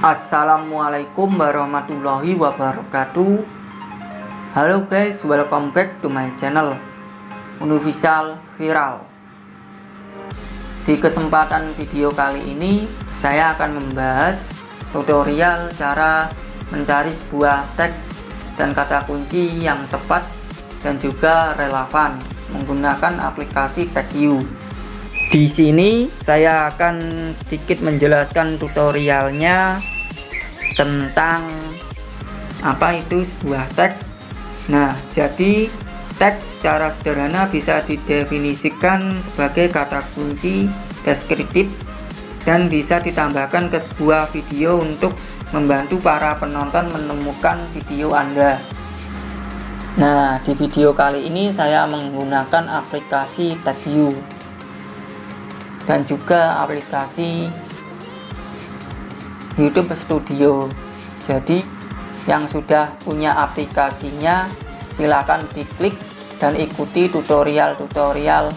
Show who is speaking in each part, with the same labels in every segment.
Speaker 1: Assalamualaikum warahmatullahi wabarakatuh. Halo guys, welcome back to my channel Unifficial Viral. Di kesempatan video kali ini saya akan membahas tutorial cara mencari sebuah tag dan kata kunci yang tepat dan juga relevan menggunakan aplikasi TagYou. Di sini saya akan sedikit menjelaskan tutorialnya tentang apa itu sebuah tag. Nah, jadi tag secara sederhana bisa didefinisikan sebagai kata kunci deskriptif dan bisa ditambahkan ke sebuah video untuk membantu para penonton menemukan video Anda. Nah, di video kali ini saya menggunakan aplikasi TagYou dan juga aplikasi YouTube Studio. Jadi yang sudah punya aplikasinya silakan diklik dan ikuti tutorial-tutorial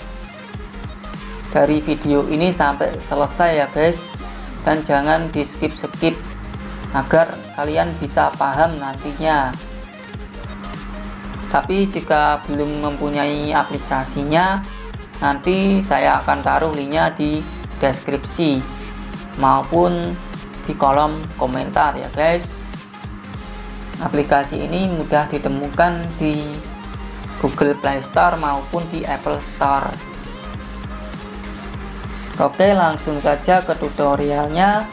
Speaker 1: dari video ini sampai selesai ya guys, dan jangan di skip-skip agar kalian bisa paham nantinya. Tapi jika belum mempunyai aplikasinya, nanti saya akan taruh linknya di deskripsi maupun di kolom komentar ya guys. Aplikasi ini mudah ditemukan di Google Play Store maupun di Apple Store. Oke, langsung saja ke tutorialnya.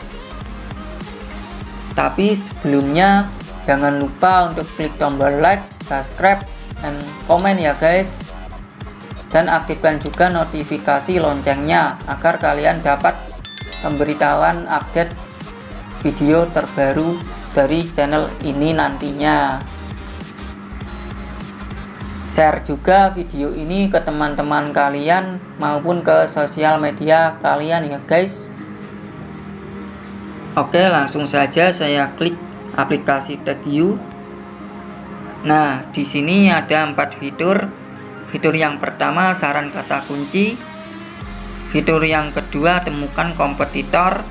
Speaker 1: Tapi sebelumnya jangan lupa untuk klik tombol like, subscribe, dan komen ya guys. Dan aktifkan juga notifikasi loncengnya agar kalian dapat pemberitahuan update video terbaru dari channel ini nantinya. Share juga video ini ke teman-teman kalian maupun ke sosial media kalian ya guys. Oke, langsung saja saya klik aplikasi TagYou. Nah, di sini ada 4 fitur. Fitur yang pertama saran kata kunci. Fitur yang kedua temukan kompetitor.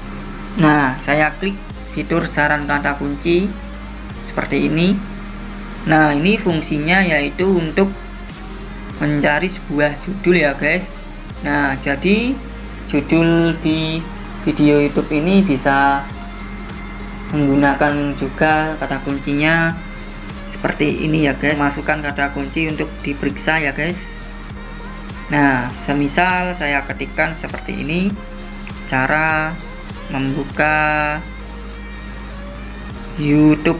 Speaker 1: Nah, saya klik fitur saran kata kunci seperti ini. Nah, ini fungsinya yaitu untuk mencari sebuah judul ya guys. Nah, jadi judul di video YouTube ini bisa menggunakan juga kata kuncinya seperti ini ya guys. Masukkan kata kunci untuk diperiksa ya guys. Nah, semisal saya ketikkan seperti ini, cara membuka YouTube.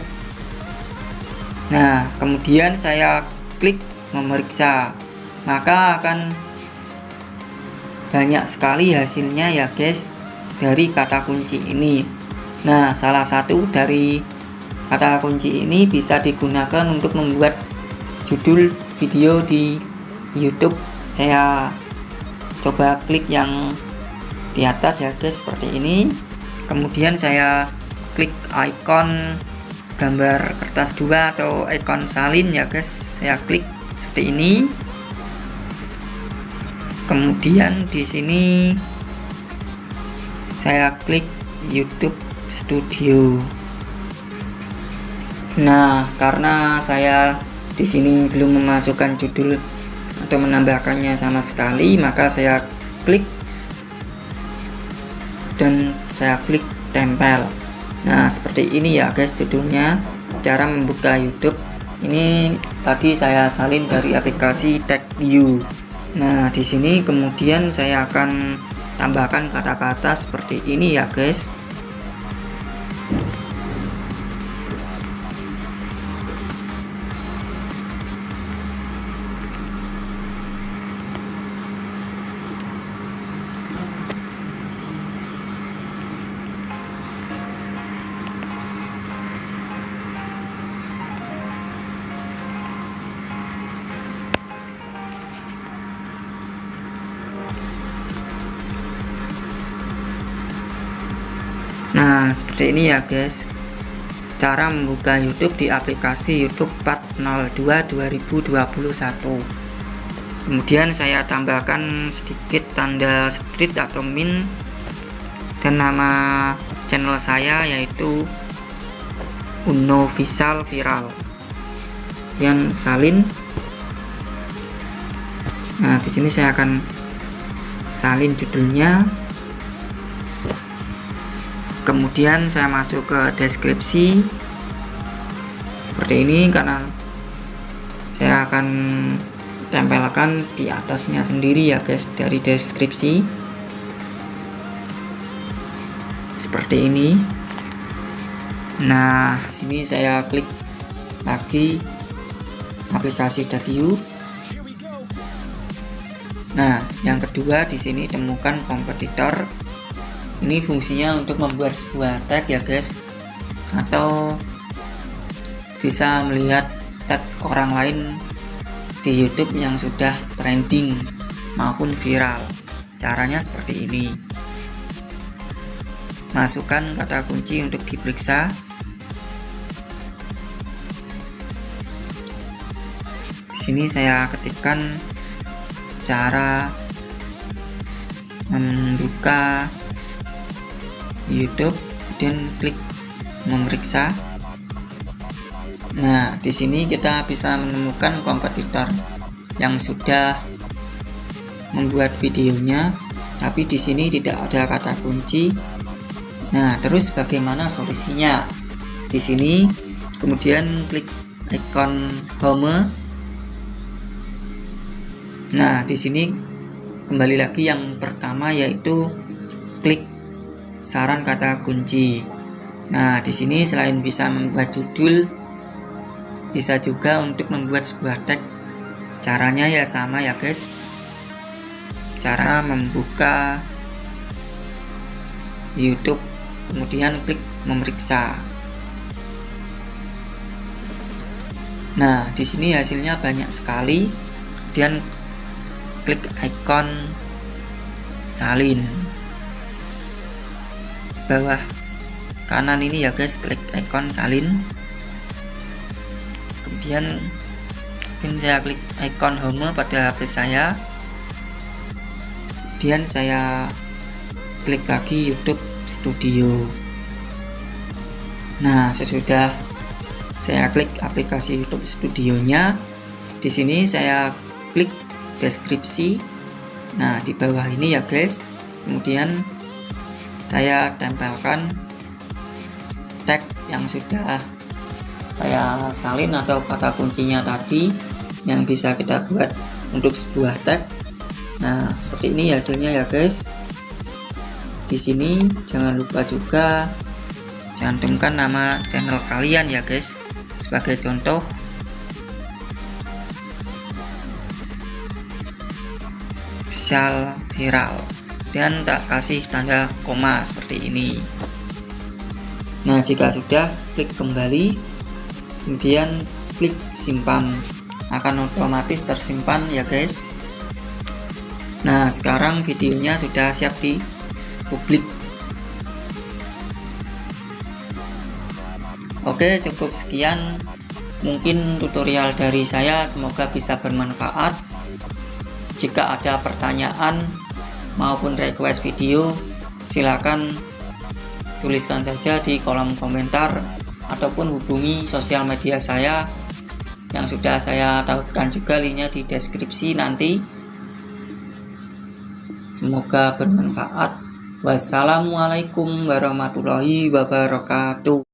Speaker 1: Nah, kemudian saya klik memeriksa, maka akan banyak sekali hasilnya ya guys dari kata kunci ini. Nah, salah satu dari kata kunci ini bisa digunakan untuk membuat judul video di YouTube. Saya coba klik yang di atas ya guys seperti ini. Kemudian saya klik icon gambar kertas 2 atau icon salin ya guys. Saya klik seperti ini. Kemudian di sini saya klik YouTube Studio. Nah, karena saya di sini belum memasukkan judul atau menambahkannya sama sekali, maka saya klik dan saya klik tempel. Nah, seperti ini ya guys judulnya, cara membuka YouTube. Ini tadi saya salin dari aplikasi TagYou. Nah, di sini kemudian saya akan tambahkan kata-kata seperti ini ya guys. Nah, seperti ini ya guys, cara membuka YouTube di aplikasi YouTube 402 2021. Kemudian saya tambahkan sedikit tanda street atau min dan nama channel saya yaitu Uno Visual Viral yang salin. Nah, di sini saya akan salin judulnya. Kemudian saya masuk ke deskripsi seperti ini, karena saya akan tempelkan di atasnya sendiri ya guys, dari deskripsi seperti ini. Nah, sini saya klik lagi aplikasi DagYou. Nah, yang kedua di sini temukan kompetitor. Ini fungsinya untuk membuat sebuah tag ya guys, atau bisa melihat tag orang lain di YouTube yang sudah trending maupun viral. Caranya seperti ini. Masukkan kata kunci untuk diperiksa. Di sini saya ketikkan cara membuka YouTube dan klik memeriksa. Nah, di sini kita bisa menemukan kompetitor yang sudah membuat videonya, tapi di sini tidak ada kata kunci. Nah, terus bagaimana solusinya? Di sini kemudian klik ikon home. Nah, di sini kembali lagi yang pertama, yaitu klik saran kata kunci. Nah, di sini selain bisa membuat judul, bisa juga untuk membuat sebuah tag. Caranya ya sama ya guys. Cara membuka YouTube, kemudian klik memeriksa. Nah, di sini hasilnya banyak sekali. Kemudian klik ikon salin bawah kanan ini ya guys, klik ikon salin. Kemudian saya klik ikon home pada HP saya. Kemudian saya klik lagi YouTube Studio. Nah, sesudah saya klik aplikasi YouTube Studionya, di sini saya klik deskripsi. Nah, di bawah ini ya guys. Kemudian saya tempelkan tag yang sudah saya salin atau kata kuncinya tadi yang bisa kita buat untuk sebuah tag. Nah, seperti ini hasilnya ya guys. Di sini jangan lupa juga cantumkan nama channel kalian ya guys. Sebagai contoh, Visual Viral, dan tak kasih tanda koma seperti ini. Nah, jika sudah, klik kembali, kemudian klik simpan, akan otomatis tersimpan ya guys. Nah, sekarang videonya sudah siap di publik. Oke, cukup sekian mungkin tutorial dari saya, semoga bisa bermanfaat. Jika ada pertanyaan maupun request video, silakan tuliskan saja di kolom komentar ataupun hubungi sosial media saya yang sudah saya tautkan juga linknya di deskripsi nanti. Semoga bermanfaat. Wassalamualaikum warahmatullahi wabarakatuh.